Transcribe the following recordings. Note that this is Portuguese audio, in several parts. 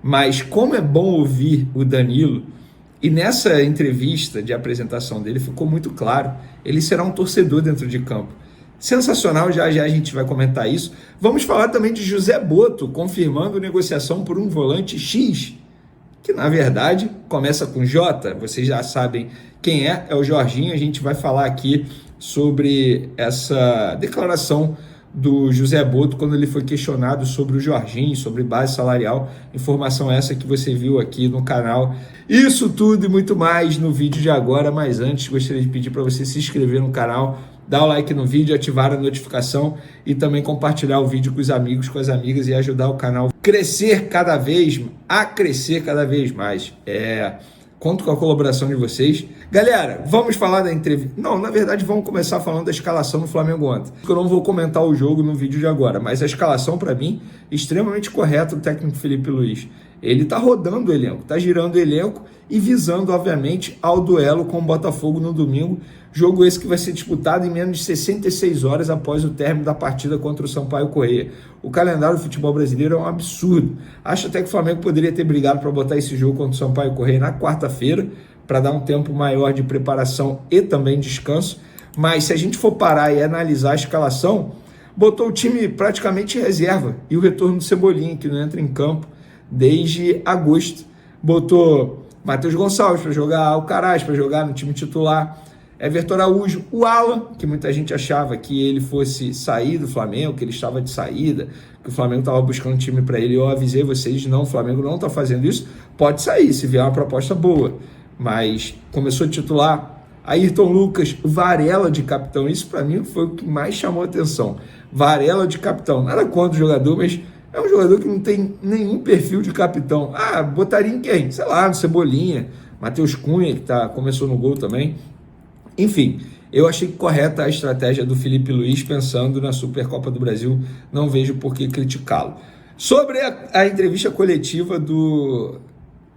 Mas como é bom ouvir o Danilo, e nessa entrevista de apresentação dele ficou muito claro, ele será um torcedor dentro de campo. Sensacional, já já a gente vai comentar isso. Vamos falar também de José Boto, confirmando negociação por um volante X, que na verdade começa com J, vocês já sabem quem é o Jorginho. A gente vai falar aqui sobre essa declaração do José Boto quando ele foi questionado sobre o Jorginho, sobre base salarial, informação essa que você viu aqui no canal. Isso tudo e muito mais no vídeo de agora, mas antes gostaria de pedir para você se inscrever no canal, dar o like no vídeo, ativar a notificação e também compartilhar o vídeo com os amigos, com as amigas e ajudar o canal a crescer cada vez mais. Conto com a colaboração de vocês. Galera, vamos falar da entrevista. Não, na verdade, vamos começar falando da escalação do Flamengo ontem. Eu não vou comentar o jogo no vídeo de agora, mas a escalação, para mim, extremamente correta do técnico Felipe Luiz. Ele tá rodando o elenco, tá girando o elenco e visando, obviamente, ao duelo com o Botafogo no domingo. Jogo esse que vai ser disputado em menos de 66 horas após o término da partida contra o Sampaio Corrêa. O calendário do futebol brasileiro é um absurdo. Acho até que o Flamengo poderia ter brigado para botar esse jogo contra o Sampaio Corrêa na quarta-feira, para dar um tempo maior de preparação e também descanso. Mas se a gente for parar e analisar a escalação, botou o time praticamente em reserva. E o retorno do Cebolinha, que não entra em campo desde agosto. Botou Matheus Gonçalves para jogar, Alcaraz para jogar no time titular, Everton Araújo, o Alan, que muita gente achava que ele fosse sair do Flamengo, que ele estava de saída, que o Flamengo estava buscando um time para ele. Eu avisei vocês, não, o Flamengo não está fazendo isso, pode sair se vier uma proposta boa, mas começou a titular. Ayrton Lucas, Varela de capitão, isso para mim foi o que mais chamou a atenção. Varela de capitão, nada contra o jogador, mas é um jogador que não tem nenhum perfil de capitão. Botaria em quem? Sei lá, no Cebolinha, Matheus Cunha, que começou no gol também. Enfim, eu achei correta a estratégia do Felipe Luiz pensando na Supercopa do Brasil, não vejo por que criticá-lo. Sobre a entrevista coletiva do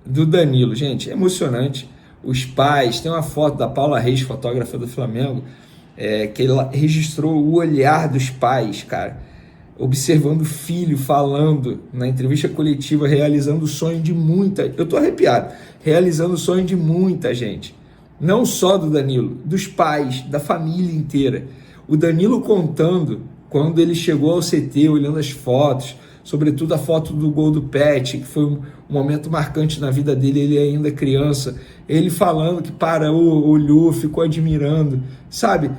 Danilo, gente, é emocionante. Os pais, tem uma foto da Paula Reis, fotógrafa do Flamengo, que ela registrou o olhar dos pais, cara, observando o filho falando na entrevista coletiva, realizando o sonho de muita, eu tô arrepiado, realizando o sonho de muita gente. Não só do Danilo, dos pais, da família inteira. O Danilo contando quando ele chegou ao CT, olhando as fotos, sobretudo a foto do gol do Pet, que foi um momento marcante na vida dele, ele ainda criança. Ele falando que olhou, ficou admirando, sabe?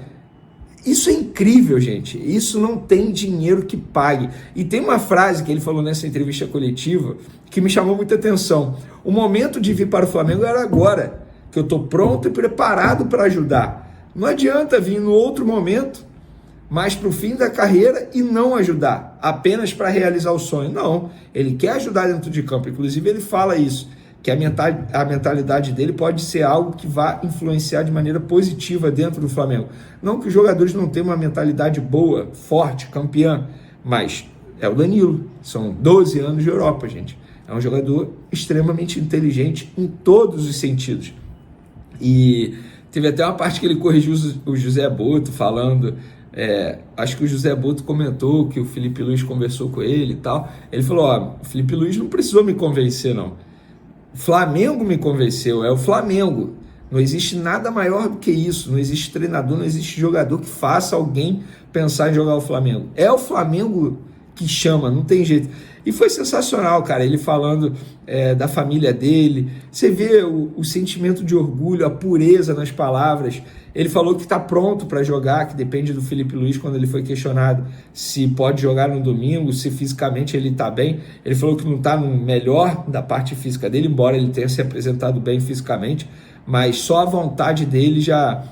Isso é incrível, gente. Isso não tem dinheiro que pague. E tem uma frase que ele falou nessa entrevista coletiva que me chamou muita atenção. O momento de vir para o Flamengo era agora, que eu estou pronto e preparado para ajudar. Não adianta vir no outro momento, mais para o fim da carreira e não ajudar, apenas para realizar o sonho. Não, ele quer ajudar dentro de campo. Inclusive ele fala isso, que a mentalidade dele pode ser algo que vá influenciar de maneira positiva dentro do Flamengo. Não que os jogadores não tenham uma mentalidade boa, forte, campeã, mas é o Danilo. São 12 anos de Europa, gente. É um jogador extremamente inteligente em todos os sentidos. E teve até uma parte que ele corrigiu o José Boto falando, acho que o José Boto comentou que o Felipe Luiz conversou com ele e tal. Ele falou, o Felipe Luiz não precisou me convencer, não. O Flamengo me convenceu, é o Flamengo. Não existe nada maior do que isso, não existe treinador, não existe jogador que faça alguém pensar em jogar o Flamengo. É o Flamengo que chama, não tem jeito. E foi sensacional, cara, ele falando da família dele. Você vê o sentimento de orgulho, a pureza nas palavras. Ele falou que está pronto para jogar, que depende do Felipe Luiz quando ele foi questionado se pode jogar no domingo, se fisicamente ele está bem. Ele falou que não está no melhor da parte física dele, embora ele tenha se apresentado bem fisicamente, mas só a vontade dele já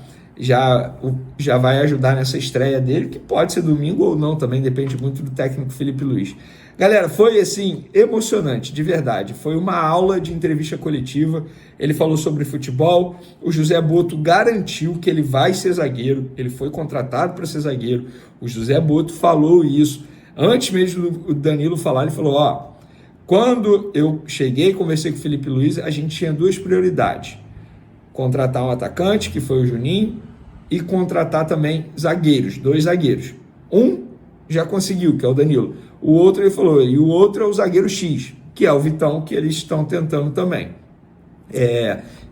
vai ajudar nessa estreia dele, que pode ser domingo ou não, também depende muito do técnico Felipe Luiz. Galera, foi assim, emocionante, de verdade. Foi uma aula de entrevista coletiva. Ele falou sobre futebol. O José Boto garantiu que ele vai ser zagueiro. Ele foi contratado para ser zagueiro. O José Boto falou isso. Antes mesmo do Danilo falar, ele falou, quando eu cheguei e conversei com o Felipe Luiz, a gente tinha duas prioridades. Contratar um atacante, que foi o Juninho, e contratar também zagueiros, 2 zagueiros. Um já conseguiu, que é o Danilo. O outro, ele falou, e o outro é o zagueiro X, que é o Vitão, que eles estão tentando também.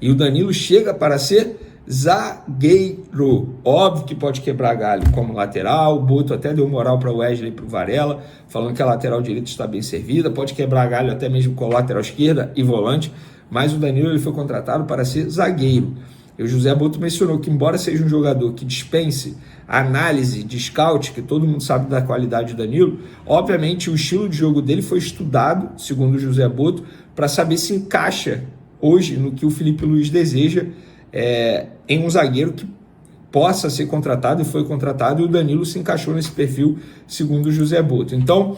E o Danilo chega para ser zagueiro. Óbvio que pode quebrar galho como lateral. O Boto até deu moral para o Wesley e para o Varela, falando que a lateral direita está bem servida. Pode quebrar galho até mesmo com a lateral esquerda e volante. Mas o Danilo ele foi contratado para ser zagueiro. E o José Boto mencionou que, embora seja um jogador que dispense a análise de scout, que todo mundo sabe da qualidade do Danilo, obviamente o estilo de jogo dele foi estudado, segundo o José Boto, para saber se encaixa hoje no que o Felipe Luiz deseja em um zagueiro que possa ser contratado, e foi contratado, e o Danilo se encaixou nesse perfil, segundo o José Boto. Então,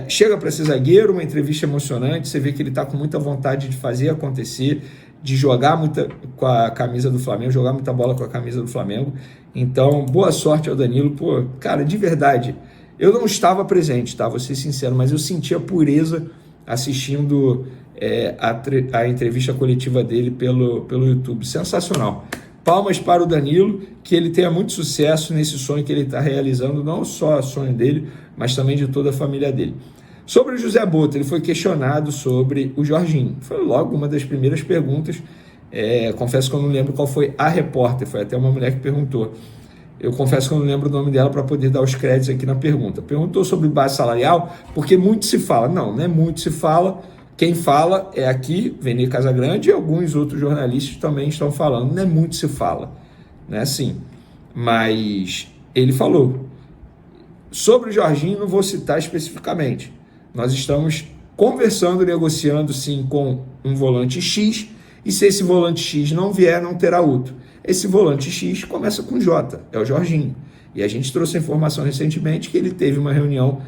chega para ser zagueiro, uma entrevista emocionante, você vê que ele está com muita vontade de fazer acontecer, de jogar muita com a camisa do Flamengo, jogar muita bola com a camisa do Flamengo. Então, boa sorte ao Danilo. Pô, cara, de verdade, eu não estava presente, tá? Vou ser sincero, mas eu senti a pureza assistindo a entrevista coletiva dele pelo YouTube. Sensacional. Palmas para o Danilo, que ele tenha muito sucesso nesse sonho que ele está realizando, não só o sonho dele, mas também de toda a família dele. Sobre o José Boto, ele foi questionado sobre o Jorginho. Foi logo uma das primeiras perguntas. Confesso que eu não lembro qual foi a repórter, foi até uma mulher que perguntou. Eu confesso que eu não lembro o nome dela para poder dar os créditos aqui na pergunta. Perguntou sobre base salarial, porque muito se fala. Não é muito se fala. Quem fala é aqui, Vene Casagrande, e alguns outros jornalistas também estão falando. Não é muito se fala, não é assim. Mas ele falou. Sobre o Jorginho, não vou citar especificamente. Nós estamos conversando, negociando sim com um volante X, e se esse volante X não vier, não terá outro. Esse volante X começa com J, é o Jorginho. E a gente trouxe a informação recentemente que ele teve uma reunião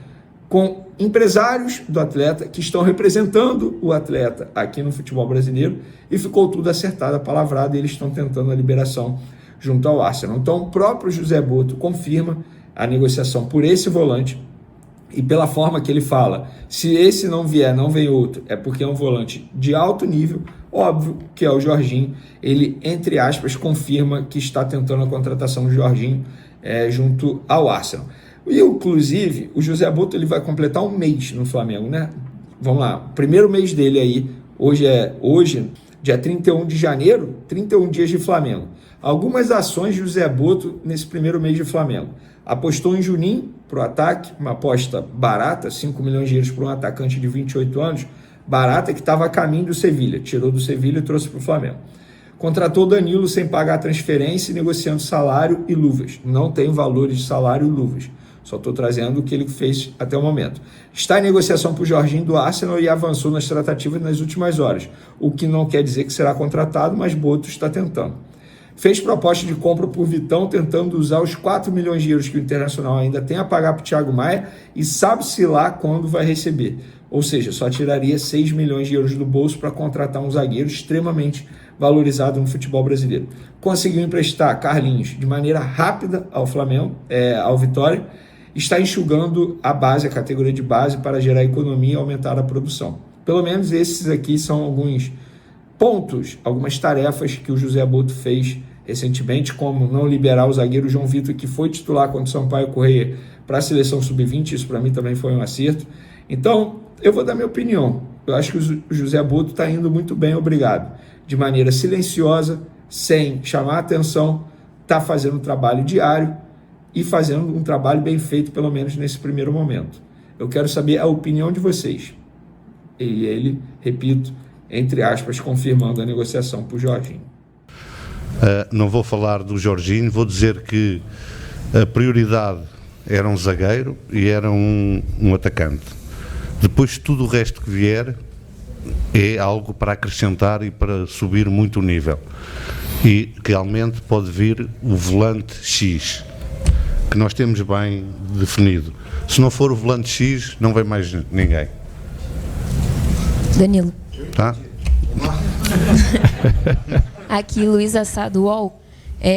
com empresários do atleta que estão representando o atleta aqui no futebol brasileiro, e ficou tudo acertado, apalavrado, e eles estão tentando a liberação junto ao Arsenal. Então o próprio José Boto confirma a negociação por esse volante, e pela forma que ele fala, se esse não vier, não vem outro, é porque é um volante de alto nível, óbvio que é o Jorginho. Ele, entre aspas, confirma que está tentando a contratação do Jorginho junto ao Arsenal. E, inclusive, o José Boto ele vai completar um mês no Flamengo, né? Vamos lá, o primeiro mês dele aí, hoje, dia 31 de janeiro, 31 dias de Flamengo. Algumas ações de José Boto nesse primeiro mês de Flamengo. Apostou em Juninho para o ataque, uma aposta barata, 5 milhões de euros para um atacante de 28 anos, barata, que estava a caminho do Sevilha. Tirou do Sevilha e trouxe para o Flamengo. Contratou Danilo sem pagar transferência e negociando salário e luvas. Não tem valores de salário e luvas. Só estou trazendo o que ele fez até o momento. Está em negociação para o Jorginho do Arsenal e avançou nas tratativas nas últimas horas. O que não quer dizer que será contratado, mas Boto está tentando. Fez proposta de compra por Vitão, tentando usar os 4 milhões de euros que o Internacional ainda tem a pagar para o Thiago Maia, e sabe-se lá quando vai receber. Ou seja, só tiraria 6 milhões de euros do bolso para contratar um zagueiro extremamente valorizado no futebol brasileiro. Conseguiu emprestar Carlinhos de maneira rápida ao Flamengo, ao Vitória. Está enxugando a base, a categoria de base, para gerar economia e aumentar a produção. Pelo menos esses aqui são alguns pontos, algumas tarefas que o José Boto fez recentemente, como não liberar o zagueiro João Vitor, que foi titular contra o Sampaio Corrêa, para a seleção sub-20. Isso para mim também foi um acerto. Então, eu vou dar minha opinião. Eu acho que o José Boto está indo muito bem, obrigado. De maneira silenciosa, sem chamar a atenção, está fazendo um trabalho diário e fazendo um trabalho bem feito, pelo menos nesse primeiro momento. Eu quero saber a opinião de vocês. E ele, repito, entre aspas, confirmando a negociação para o Jorginho. Não vou falar do Jorginho, vou dizer que a prioridade era um zagueiro e era um atacante. Depois tudo o resto que vier é algo para acrescentar e para subir muito o nível. E realmente pode vir o volante X, que nós temos bem definido. Se não for o volante X, não vem mais ninguém. Danilo. Tá? Aqui, Luiz Assado, UOL.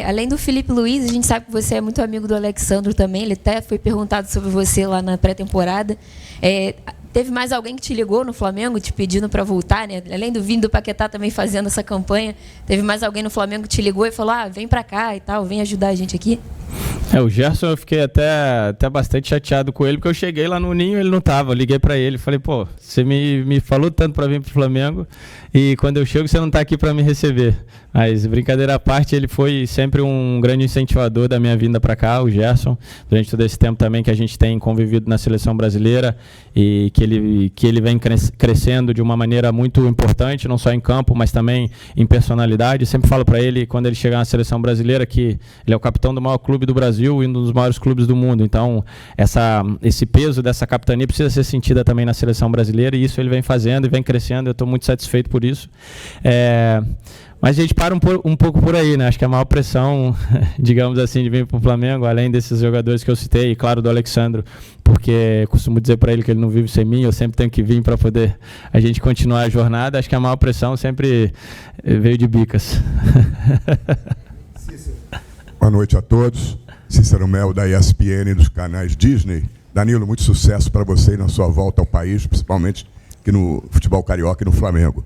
Além do Felipe Luiz, a gente sabe que você é muito amigo do Alexandro também. Ele até foi perguntado sobre você lá na pré-temporada. Teve mais alguém que te ligou no Flamengo te pedindo para voltar, né? Além do Vini do Paquetá também fazendo essa campanha, teve mais alguém no Flamengo que te ligou e falou: vem para cá e tal, vem ajudar a gente aqui? O Gerson, eu fiquei até bastante chateado com ele, porque eu cheguei lá no Ninho e ele não estava. Eu liguei para ele, falei, pô, você me falou tanto para vir para o Flamengo e quando eu chego você não está aqui para me receber. Mas, brincadeira à parte, ele foi sempre um grande incentivador da minha vinda para cá, o Gerson, durante todo esse tempo também que a gente tem convivido na seleção brasileira e que ele vem crescendo de uma maneira muito importante, não só em campo, mas também em personalidade. Eu sempre falo para ele, quando ele chegar na seleção brasileira, que ele é o capitão do maior clube do Brasil e um dos maiores clubes do mundo. Então, esse peso dessa capitania precisa ser sentida também na seleção brasileira e isso ele vem fazendo e vem crescendo. Eu estou muito satisfeito por isso. Mas a gente para um pouco por aí, né? Acho que a maior pressão, digamos assim, de vir para o Flamengo, além desses jogadores que eu citei, e claro, do Alexandro, porque costumo dizer para ele que ele não vive sem mim, eu sempre tenho que vir para poder a gente continuar a jornada. Acho que a maior pressão sempre veio de Bicas. Boa noite a todos. Cícero Mel, da ESPN, dos canais Disney. Danilo, muito sucesso para você e na sua volta ao país, principalmente aqui no futebol carioca e no Flamengo.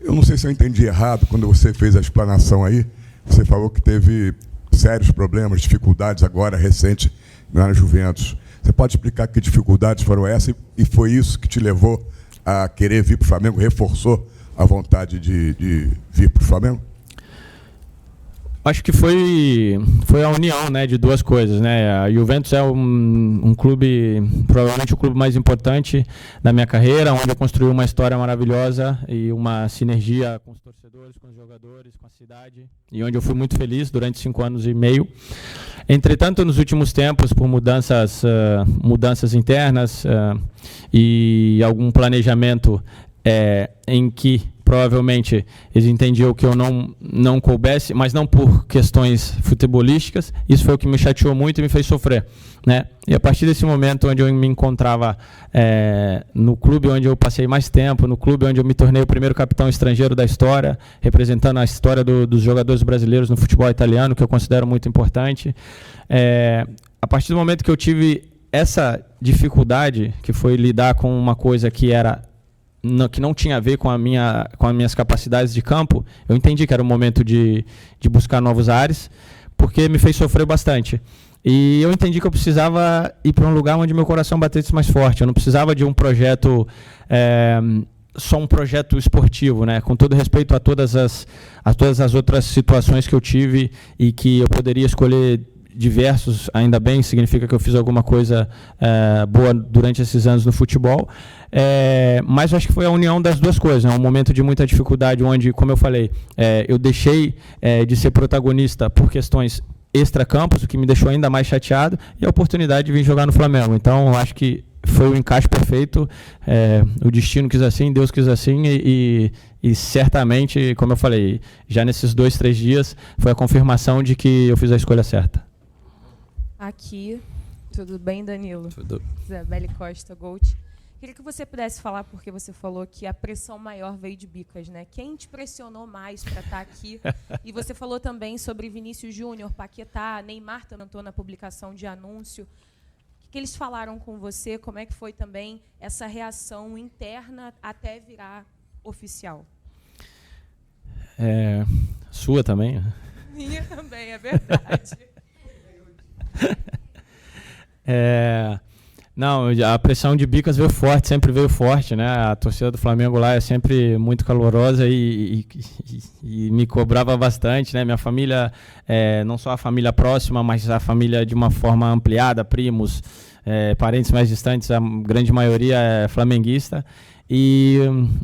Eu não sei se eu entendi errado, quando você fez a explanação aí, você falou que teve sérios problemas, dificuldades agora, recente, na Juventus. Você pode explicar que dificuldades foram essas e foi isso que te levou a querer vir para o Flamengo, reforçou a vontade de vir para o Flamengo? Acho que foi a união, né, de duas coisas, né? A Juventus é um clube, provavelmente o clube mais importante da minha carreira, onde eu construí uma história maravilhosa e uma sinergia com os torcedores, com os jogadores, com a cidade, e onde eu fui muito feliz durante 5 anos e meio. Entretanto, nos últimos tempos, por mudanças internas e algum planejamento em que provavelmente eles entendiam que eu não coubesse, mas não por questões futebolísticas. Isso foi o que me chateou muito e me fez sofrer, né? E a partir desse momento onde eu me encontrava no clube onde eu passei mais tempo, no clube onde eu me tornei o primeiro capitão estrangeiro da história, representando a história dos jogadores brasileiros no futebol italiano, que eu considero muito importante, a partir do momento que eu tive essa dificuldade, que foi lidar com uma coisa que não tinha a ver com as minhas capacidades de campo, eu entendi que era o momento de buscar novos ares, porque me fez sofrer bastante. E eu entendi que eu precisava ir para um lugar onde meu coração batesse mais forte. Eu não precisava de um projeto, só um projeto esportivo, né? Com todo respeito a todas as outras situações que eu tive e que eu poderia escolher diversos, ainda bem, significa que eu fiz alguma coisa boa durante esses anos no futebol, mas eu acho que foi a união das duas coisas, né? Um momento de muita dificuldade onde, como eu falei, eu deixei de ser protagonista por questões extra-campos, o que me deixou ainda mais chateado, e a oportunidade de vir jogar no Flamengo. Então, eu acho que foi o encaixe perfeito, o destino quis assim, Deus quis assim, e certamente, como eu falei, já nesses 2, 3 dias, foi a confirmação de que eu fiz a escolha certa. Aqui, tudo bem, Danilo? Tudo. Isabelle Costa, Gold. Queria que você pudesse falar, porque você falou que a pressão maior veio de Bicas, né? Quem te pressionou mais para estar aqui? E você falou também sobre Vinícius Júnior, Paquetá, Neymar também entrou na publicação de anúncio. O que eles falaram com você? Como é que foi também essa reação interna até virar oficial? Sua também? Minha também, é verdade. Não, a pressão de Bicas veio forte, sempre veio forte, né? A torcida do Flamengo lá é sempre muito calorosa e me cobrava bastante, né? Minha família, não só a família próxima, mas a família de uma forma ampliada, primos, parentes mais distantes, a grande maioria é flamenguista. E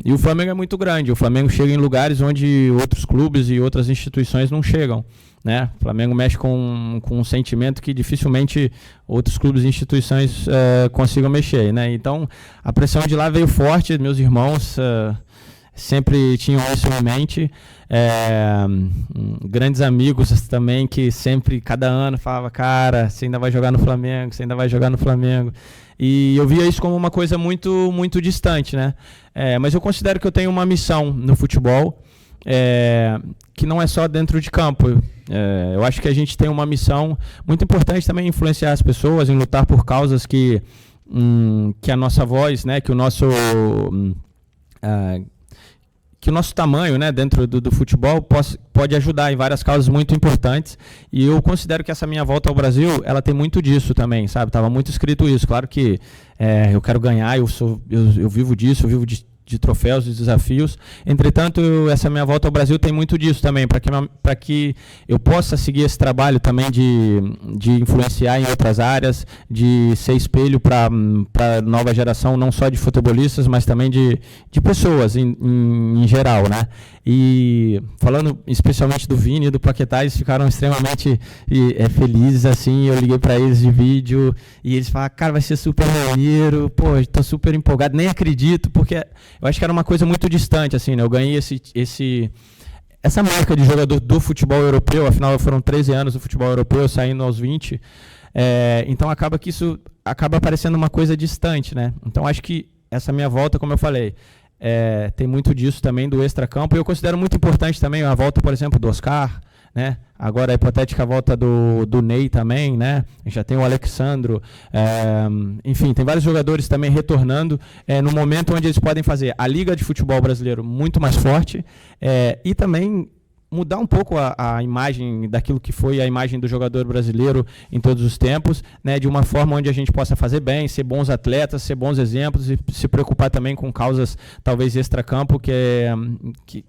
o Flamengo é muito grande, o Flamengo chega em lugares onde outros clubes e outras instituições não chegam, né? O Flamengo mexe com um sentimento que dificilmente outros clubes e instituições consigam mexer, né? Então, a pressão de lá veio forte, meus irmãos sempre tinham isso em mente, grandes amigos também que sempre, cada ano, falavam, cara, você ainda vai jogar no Flamengo, você ainda vai jogar no Flamengo. E eu via isso como uma coisa muito, muito distante, né? Mas eu considero que eu tenho uma missão no futebol, que não é só dentro de campo. Eu acho que a gente tem uma missão muito importante também em influenciar as pessoas, em lutar por causas que a nossa voz, né, que o nosso que o nosso tamanho, né, dentro do futebol pode ajudar em várias causas muito importantes, e eu considero que essa minha volta ao Brasil, ela tem muito disso também, sabe? Estava muito escrito isso. Claro que eu quero ganhar, eu vivo disso, eu vivo de troféus e desafios. Entretanto, essa minha volta ao Brasil tem muito disso também, para que eu possa seguir esse trabalho também de influenciar em outras áreas, de ser espelho para a nova geração, não só de futebolistas, mas também de pessoas em geral, né? E falando especialmente do Vini e do Paquetá, eles ficaram extremamente felizes, assim. Eu liguei para eles de vídeo e eles falaram, cara, vai ser super maneiro, pô, estou super empolgado, nem acredito, porque eu acho que era uma coisa muito distante, assim, né? Eu ganhei essa marca de jogador do futebol europeu, afinal foram 13 anos do futebol europeu, saindo aos 20, então acaba que isso acaba parecendo uma coisa distante, né? Então acho que essa minha volta, como eu falei, tem muito disso também do extracampo, e eu considero muito importante também a volta, por exemplo, do Oscar, né? Agora a hipotética volta do Ney também, né? A gente já tem o Alexandro, enfim, tem vários jogadores também retornando no momento onde eles podem fazer a Liga de Futebol Brasileiro muito mais forte, e também mudar um pouco a imagem daquilo que foi a imagem do jogador brasileiro em todos os tempos, né, de uma forma onde a gente possa fazer bem, ser bons atletas, ser bons exemplos e se preocupar também com causas talvez extracampo, que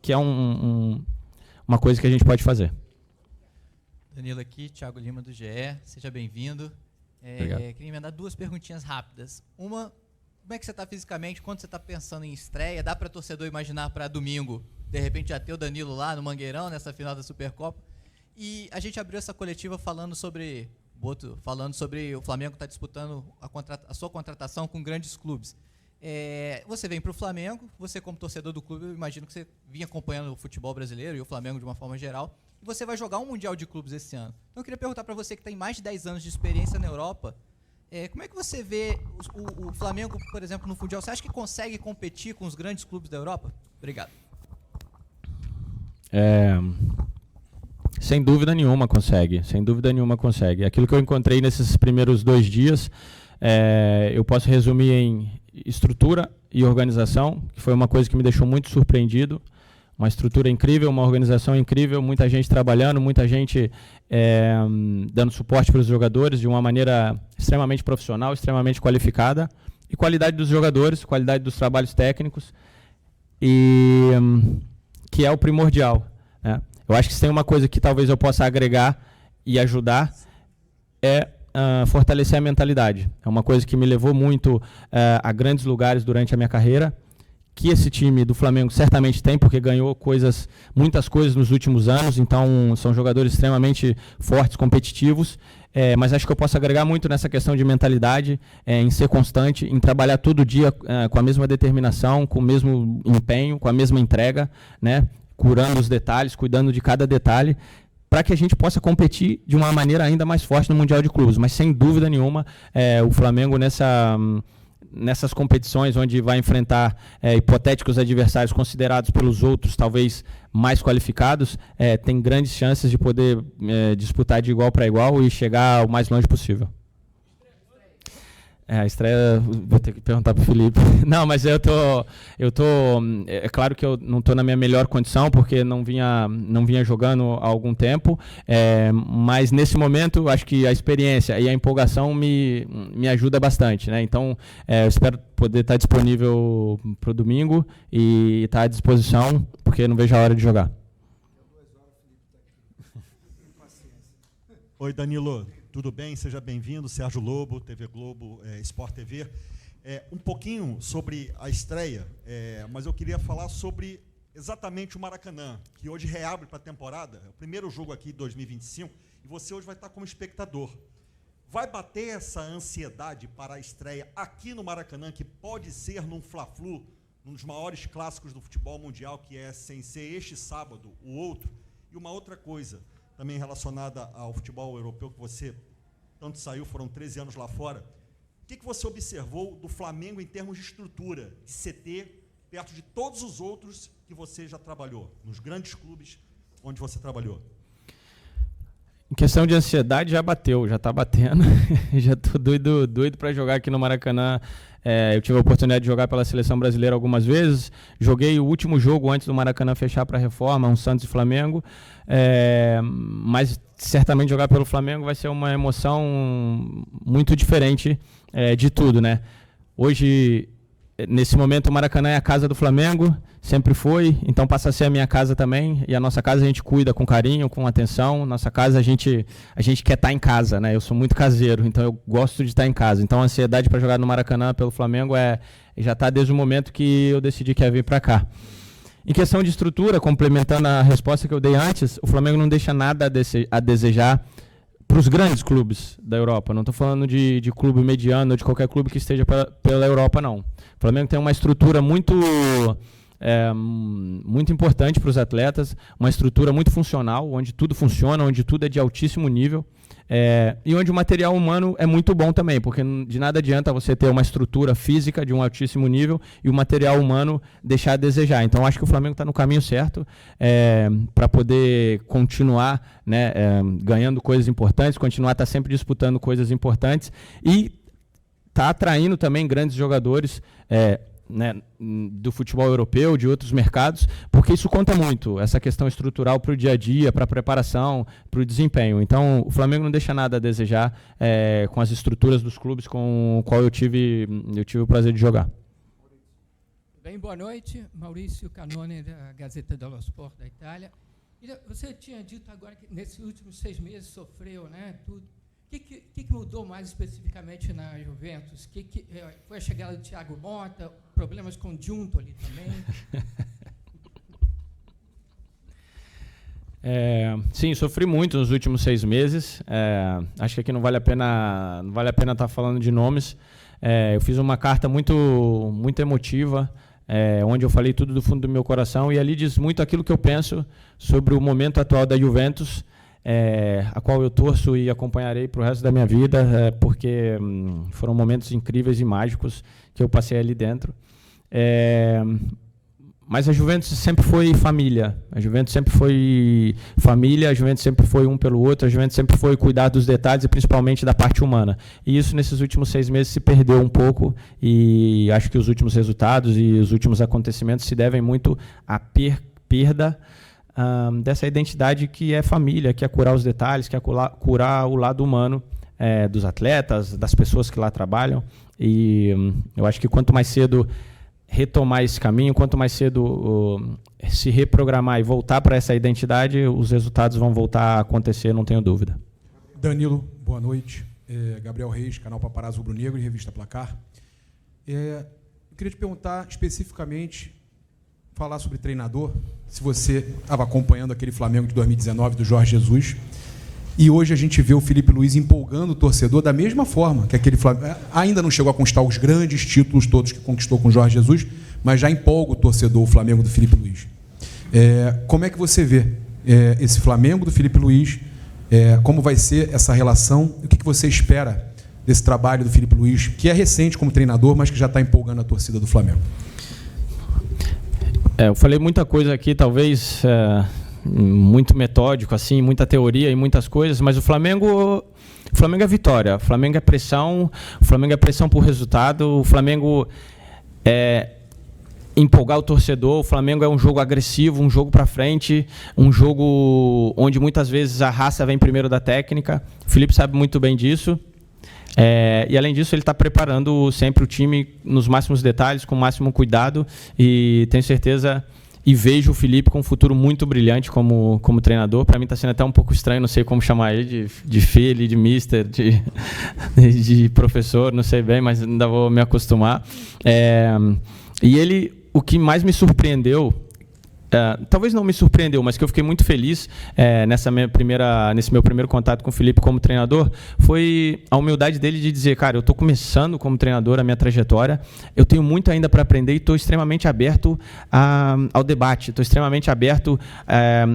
é uma coisa que a gente pode fazer. Danilo aqui, Thiago Lima do GE, seja bem-vindo. Queria emendar 2 perguntinhas rápidas. Uma, como é que você está fisicamente, quando você está pensando em estreia? Dá para torcedor imaginar para domingo, de repente já ter o Danilo lá no Mangueirão, nessa final da Supercopa? E a gente abriu essa coletiva falando sobre o Flamengo está disputando a sua contratação com grandes clubes. Você vem para o Flamengo, você como torcedor do clube, eu imagino que você vinha acompanhando o futebol brasileiro e o Flamengo de uma forma geral, e você vai jogar um Mundial de Clubes esse ano. Então eu queria perguntar para você que tem mais de 10 anos de experiência na Europa, como é que você vê o Flamengo, por exemplo, no Mundial? Você acha que consegue competir com os grandes clubes da Europa? Obrigado. Sem dúvida nenhuma consegue, sem dúvida nenhuma consegue. Aquilo que eu encontrei nesses primeiros 2 dias, eu posso resumir em estrutura e organização, que foi uma coisa que me deixou muito surpreendido. Uma estrutura incrível, uma organização incrível, muita gente trabalhando, muita gente dando suporte para os jogadores de uma maneira extremamente profissional, extremamente qualificada, e qualidade dos jogadores, qualidade dos trabalhos técnicos, e que é o primordial, né? Eu acho que se tem uma coisa que talvez eu possa agregar e ajudar, fortalecer a mentalidade. É uma coisa que me levou muito a grandes lugares durante a minha carreira, que esse time do Flamengo certamente tem, porque ganhou muitas coisas nos últimos anos, então são jogadores extremamente fortes, competitivos, mas acho que eu posso agregar muito nessa questão de mentalidade, em ser constante, em trabalhar todo dia com a mesma determinação, com o mesmo empenho, com a mesma entrega, né, curando os detalhes, cuidando de cada detalhe, para que a gente possa competir de uma maneira ainda mais forte no Mundial de Clubes. Mas, sem dúvida nenhuma, o Flamengo nessas competições onde vai enfrentar hipotéticos adversários considerados pelos outros talvez mais qualificados, tem grandes chances de poder disputar de igual para igual e chegar o mais longe possível. A estreia, vou ter que perguntar para o Felipe. Não, mas é claro que eu não estou na minha melhor condição, porque não vinha jogando há algum tempo, mas nesse momento acho que a experiência e a empolgação me ajuda bastante, né? Então, eu espero poder estar disponível para o domingo e estar à disposição, porque não vejo a hora de jogar. Oi, Danilo. Tudo bem? Seja bem-vindo, Sérgio Lobo, TV Globo, Sport TV. Um pouquinho sobre a estreia, mas eu queria falar sobre exatamente o Maracanã, que hoje reabre para a temporada, é o primeiro jogo aqui de 2025, e você hoje vai estar como espectador. Vai bater essa ansiedade para a estreia aqui no Maracanã, que pode ser num Fla-Flu, um dos maiores clássicos do futebol mundial, que é, sem ser este sábado, o outro? E uma outra coisa, também relacionada ao futebol europeu, que você tanto saiu, foram 13 anos lá fora. O que você observou do Flamengo em termos de estrutura, de CT, perto de todos os outros que você já trabalhou, nos grandes clubes onde você trabalhou? Em questão de ansiedade, já bateu, já está batendo. Já estou doido para jogar aqui no Maracanã. Eu tive a oportunidade de jogar pela Seleção Brasileira algumas vezes. Joguei o último jogo antes do Maracanã fechar para a reforma, um Santos e Flamengo. Mas certamente jogar pelo Flamengo vai ser uma emoção muito diferente de tudo, né? Hoje, nesse momento, o Maracanã é a casa do Flamengo, sempre foi, então passa a ser a minha casa também, e a nossa casa a gente cuida com carinho, com atenção. Nossa casa a gente quer estar em casa, né? Eu sou muito caseiro, então eu gosto de estar em casa. Então a ansiedade para jogar no Maracanã pelo Flamengo já está desde o momento que eu decidi que ia vir para cá. Em questão de estrutura, complementando a resposta que eu dei antes, o Flamengo não deixa nada a desejar para os grandes clubes da Europa. Não estou falando de clube mediano ou de qualquer clube que esteja pela Europa, não. O Flamengo tem uma estrutura muito importante para os atletas, uma estrutura muito funcional, onde tudo funciona, onde tudo é de altíssimo nível, e onde o material humano é muito bom também, porque de nada adianta você ter uma estrutura física de um altíssimo nível e o material humano deixar a desejar. Então, acho que o Flamengo está no caminho certo para poder continuar, né, ganhando coisas importantes, continuar tá sempre disputando coisas importantes e está atraindo também grandes jogadores, né, do futebol europeu, de outros mercados, porque isso conta muito, essa questão estrutural para o dia a dia, para a preparação, para o desempenho. Então, o Flamengo não deixa nada a desejar com as estruturas dos clubes com o qual eu tive o prazer de jogar. Bem, boa noite. Maurício Canone, da Gazzetta dello Sport da Itália. Você tinha dito agora que nesses últimos 6 meses sofreu, né, tudo. O que mudou mais especificamente na Juventus? Foi a chegada do Thiago Motta, problemas com Giunto ali também? Sim, sofri muito nos últimos 6 meses. Acho que aqui não vale a pena estar falando de nomes. Eu fiz uma carta muito emotiva, onde eu falei tudo do fundo do meu coração, e ali diz muito aquilo que eu penso sobre o momento atual da Juventus, a qual eu torço e acompanharei para o resto da minha vida, porque foram momentos incríveis e mágicos que eu passei ali dentro. Mas a Juventus sempre foi família, a Juventus sempre foi um pelo outro, a Juventus sempre foi cuidar dos detalhes e principalmente da parte humana. E isso nesses últimos 6 meses se perdeu um pouco, e acho que os últimos resultados e os últimos acontecimentos se devem muito à perda dessa identidade que é família, que é curar os detalhes, que é curar o lado humano dos atletas, das pessoas que lá trabalham. E eu acho que quanto mais cedo retomar esse caminho, quanto mais cedo se reprogramar e voltar para essa identidade, os resultados vão voltar a acontecer, não tenho dúvida. Danilo, boa noite. Gabriel Reis, canal Paparazzo Rubro Negro e Revista Placar. Eu queria te perguntar especificamente, falar sobre treinador, se você estava acompanhando aquele Flamengo de 2019 do Jorge Jesus, e hoje a gente vê o Felipe Luiz empolgando o torcedor da mesma forma que aquele Flamengo. Ainda não chegou a conquistar os grandes títulos todos que conquistou com o Jorge Jesus, mas já empolga o torcedor, o Flamengo do Felipe Luiz. Como é que você vê esse Flamengo do Felipe Luiz? Como vai ser essa relação? O que você espera desse trabalho do Felipe Luiz, que é recente como treinador, mas que já está empolgando a torcida do Flamengo? Eu falei muita coisa aqui, talvez muito metódico, assim, muita teoria e muitas coisas, mas o Flamengo é vitória, o Flamengo é pressão, por resultado, o Flamengo é empolgar o torcedor, o Flamengo é um jogo agressivo, um jogo para frente, um jogo onde muitas vezes a raça vem primeiro da técnica. O Felipe sabe muito bem disso. E além disso, ele está preparando sempre o time nos máximos detalhes, com o máximo cuidado, e tenho certeza e vejo o Felipe com um futuro muito brilhante como treinador. Para mim está sendo até um pouco estranho, não sei como chamar ele, de filho, de mister, de professor, não sei bem, mas ainda vou me acostumar. E ele, o que mais me surpreendeu, talvez não me surpreendeu, mas que eu fiquei muito feliz nesse meu primeiro contato com o Felipe como treinador, foi a humildade dele de dizer, cara, eu estou começando como treinador a minha trajetória, eu tenho muito ainda para aprender e estou extremamente aberto ao debate, estou extremamente aberto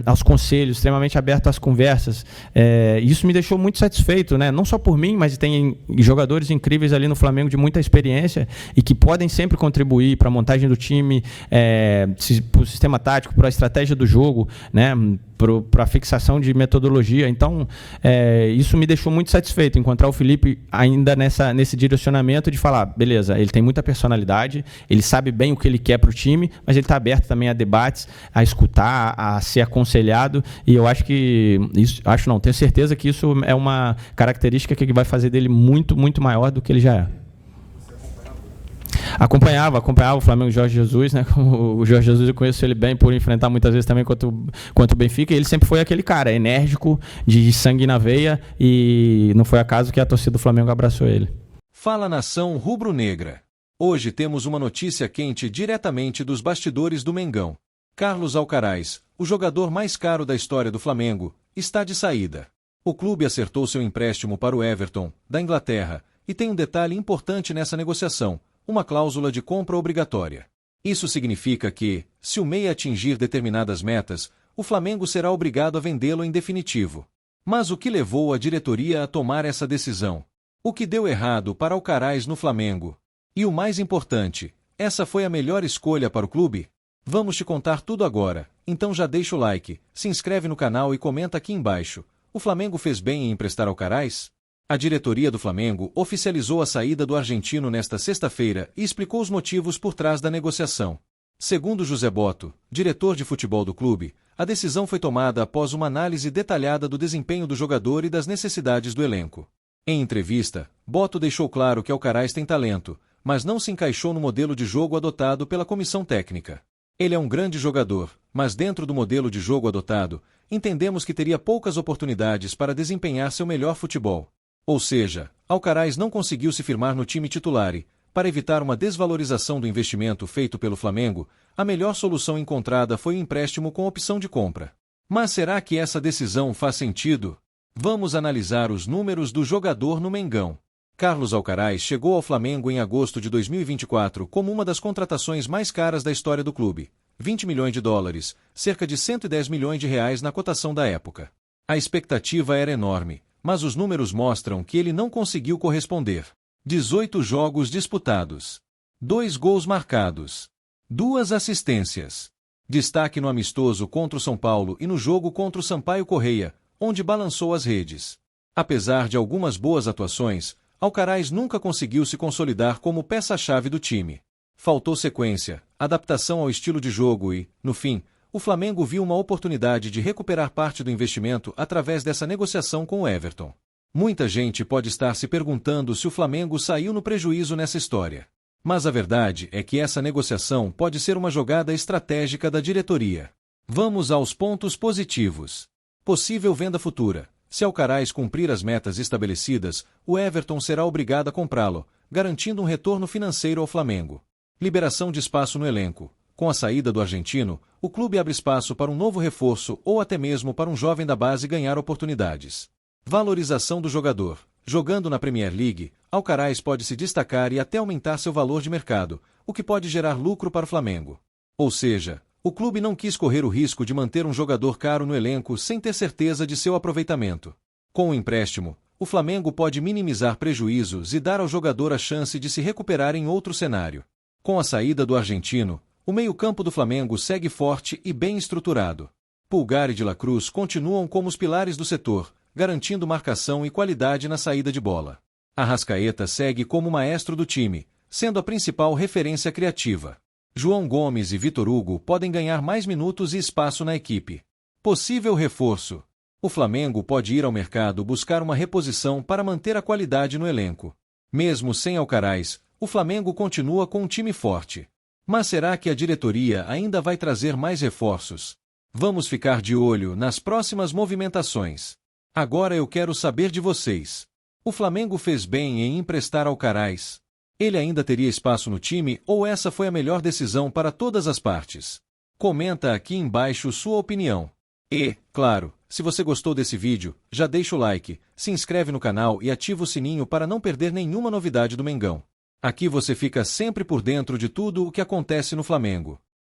aos conselhos, extremamente aberto às conversas. E isso me deixou muito satisfeito, né? Não só por mim, mas tem jogadores incríveis ali no Flamengo de muita experiência e que podem sempre contribuir para a montagem do time, para o sistema tático, tático, para a estratégia do jogo, né, para a fixação de metodologia. Então, isso me deixou muito satisfeito, encontrar o Felipe ainda nesse direcionamento de falar, beleza, ele tem muita personalidade, ele sabe bem o que ele quer para o time, mas ele está aberto também a debates, a escutar, a ser aconselhado, e eu acho que, tenho certeza que isso é uma característica que vai fazer dele muito, muito maior do que ele já é. Acompanhava o Flamengo, Jorge Jesus, né? O Jorge Jesus, eu conheço ele bem por enfrentar muitas vezes também contra o Benfica, e ele sempre foi aquele cara enérgico, de sangue na veia, e não foi acaso que a torcida do Flamengo abraçou ele. Fala, nação rubro-negra. Hoje temos uma notícia quente diretamente dos bastidores do Mengão. Carlos Alcaraz, o jogador mais caro da história do Flamengo, está de saída. O clube acertou seu empréstimo para o Everton, da Inglaterra, e tem um detalhe importante nessa negociação: uma cláusula de compra obrigatória. Isso significa que, se o meia atingir determinadas metas, o Flamengo será obrigado a vendê-lo em definitivo. Mas o que levou a diretoria a tomar essa decisão? O que deu errado para Alcaraz no Flamengo? E o mais importante, essa foi a melhor escolha para o clube? Vamos te contar tudo agora, então já deixa o like, se inscreve no canal e comenta aqui embaixo. O Flamengo fez bem em emprestar Alcaraz? A diretoria do Flamengo oficializou a saída do argentino nesta sexta-feira e explicou os motivos por trás da negociação. Segundo José Botto, diretor de futebol do clube, a decisão foi tomada após uma análise detalhada do desempenho do jogador e das necessidades do elenco. Em entrevista, Botto deixou claro que Alcaraz tem talento, mas não se encaixou no modelo de jogo adotado pela comissão técnica. Ele é um grande jogador, mas dentro do modelo de jogo adotado, entendemos que teria poucas oportunidades para desempenhar seu melhor futebol. Ou seja, Alcaraz não conseguiu se firmar no time titular e, para evitar uma desvalorização do investimento feito pelo Flamengo, a melhor solução encontrada foi o empréstimo com opção de compra. Mas será que essa decisão faz sentido? Vamos analisar os números do jogador no Mengão. Carlos Alcaraz chegou ao Flamengo em agosto de 2024 como uma das contratações mais caras da história do clube. 20 milhões de dólares, cerca de 110 milhões de reais na cotação da época. A expectativa era enorme, mas os números mostram que ele não conseguiu corresponder. 18 jogos disputados. 2 gols marcados. 2 assistências. Destaque no amistoso contra o São Paulo e no jogo contra o Sampaio Corrêa, onde balançou as redes. Apesar de algumas boas atuações, Alcaraz nunca conseguiu se consolidar como peça-chave do time. Faltou sequência, adaptação ao estilo de jogo e, no fim, o Flamengo viu uma oportunidade de recuperar parte do investimento através dessa negociação com o Everton. Muita gente pode estar se perguntando se o Flamengo saiu no prejuízo nessa história. Mas a verdade é que essa negociação pode ser uma jogada estratégica da diretoria. Vamos aos pontos positivos. Possível venda futura. Se Alcaraz cumprir as metas estabelecidas, o Everton será obrigado a comprá-lo, garantindo um retorno financeiro ao Flamengo. Liberação de espaço no elenco. Com a saída do argentino, o clube abre espaço para um novo reforço ou até mesmo para um jovem da base ganhar oportunidades. Valorização do jogador. Jogando na Premier League, Alcaraz pode se destacar e até aumentar seu valor de mercado, o que pode gerar lucro para o Flamengo. Ou seja, o clube não quis correr o risco de manter um jogador caro no elenco sem ter certeza de seu aproveitamento. Com o empréstimo, o Flamengo pode minimizar prejuízos e dar ao jogador a chance de se recuperar em outro cenário. Com a saída do argentino, o meio-campo do Flamengo segue forte e bem estruturado. Pulgar e De La Cruz continuam como os pilares do setor, garantindo marcação e qualidade na saída de bola. Arrascaeta segue como maestro do time, sendo a principal referência criativa. João Gomes e Vitor Hugo podem ganhar mais minutos e espaço na equipe. Possível reforço. O Flamengo pode ir ao mercado buscar uma reposição para manter a qualidade no elenco. Mesmo sem Alcaraz, o Flamengo continua com um time forte. Mas será que a diretoria ainda vai trazer mais reforços? Vamos ficar de olho nas próximas movimentações. Agora eu quero saber de vocês. O Flamengo fez bem em emprestar Alcaraz? Ele ainda teria espaço no time ou essa foi a melhor decisão para todas as partes? Comenta aqui embaixo sua opinião. E, claro, se você gostou desse vídeo, já deixa o like, se inscreve no canal e ativa o sininho para não perder nenhuma novidade do Mengão. Aqui você fica sempre por dentro de tudo o que acontece no Flamengo.